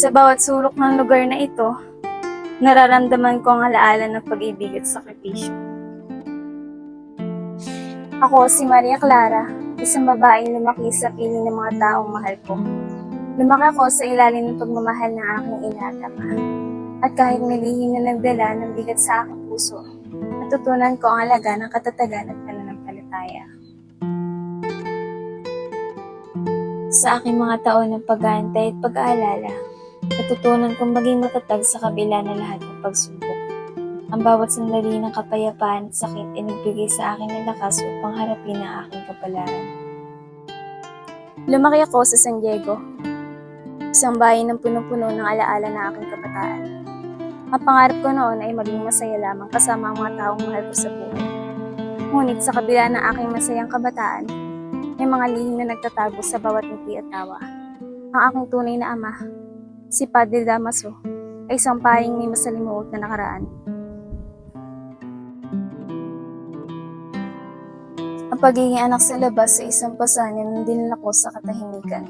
Sa bawat sulok ng lugar na ito, nararamdaman ko ang alaala ng pag-ibig at sakripisyo. Ako si Maria Clara, isang babaeng lumaki sa piling ng mga taong mahal ko. Lumaki ako sa ilalim ng pagmamahal ng aking ina at ama. At kahit may lihim na nagdala ng bigat sa aking puso, natutunan ko ang halaga ng katatagan at pananampalataya. Sa aking mga taon ng pag-aantay at pag-aalala, natutunan kong maging matatag sa kabila ng lahat ng pagsubok. Ang bawat sandali ng kapayapaan at sakit ay nagbigay sa akin ng lakas upang harapin ang aking kapalaran. Lumaki ako sa San Diego, isang bayan ng punong-puno ng alaala ng aking kabataan. Ang pangarap ko noon ay maging masaya lamang kasama ang mga taong mahal ko sa buhay. Ngunit sa kabila ng aking masayang kabataan, may mga lihim na nagtatago sa bawat ngiti at tawa. Ang aking tunay na ama, si Padre Damaso, ay isang paring may masalimuot na nakaraan. Ang pagiging anak sa labas sa isang pasanin ng dinala ko sa katahimikan.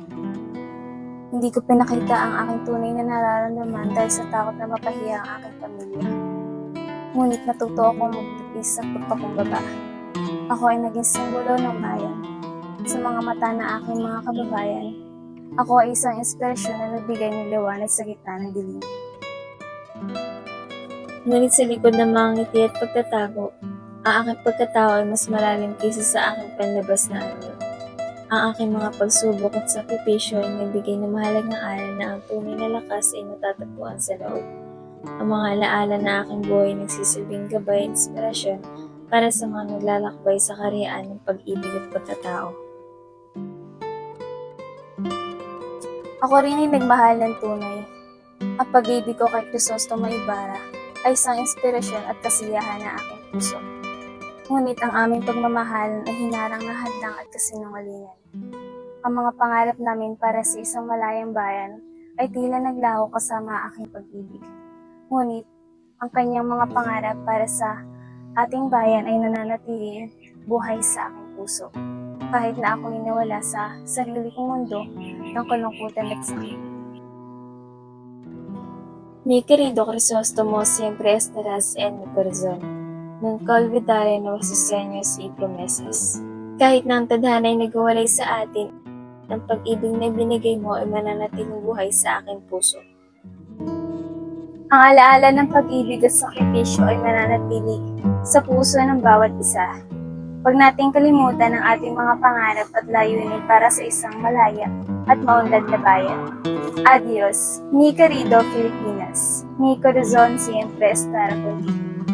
Hindi ko pinakita ang aking tunay na nararamdaman dahil sa takot na mapahiya ang aking pamilya. Ngunit natuto akong magtipis sa pagpakumbaba. Ako ay naging simbolo ng bayan. Sa mga mata ng aking mga kababayan, ako ay isang inspirasyon na nagbigay ng liwanag sa gitna ng dilim. Ngunit sa likod ng mga ngiti at pagtatago, ang aking pagkatao ay mas malalim kaysa sa aking panlabas na anyo. Ang aking mga pagsubok at sakripisyo ay nagbigay ng mahalagang aral na ang tunay na lakas ay natatagpuan sa loob. Ang mga alaala na aking buhay nagsisilbing gabay at inspirasyon para sa mga naglalakbay sa karyaan ng pag-ibig at pagkatao. Ako rin ay nagmahal ng tunay. Ang pag-ibig ko kay Crisostomo Ibarra ay isang inspirasyon at kasiyahan ng aking puso. Ngunit ang aming pagmamahal ay hinarang ng hadlang at kasinungalingan. Ang mga pangarap namin para sa isang malayang bayan ay tila naglaho kasama ang aking pag-ibig. Ngunit ang kanyang mga pangarap para sa ating bayan ay nananatili buhay sa aking puso. Kahit na ako'y nawala sa sarili kong mundo ng kalungkutan at sakit. Mi querido Crisostomo, siempre estarás en mi corazón. Nunca olvidaré nuestros sueños y promesas. Kahit na ang tadhana ay nagwawalay sa atin, ang pag-ibig na binigay mo ay mananatiling buhay sa aking puso. Ang alaala ng pag-ibig at sakripisyo ay mananatili sa puso ng bawat isa. Huwag nating kalimutan ang ating mga pangarap at layunin para sa isang malaya at maunlad na bayan. Adios, mi querido Filipinas. Mi corazón siempre estará contigo.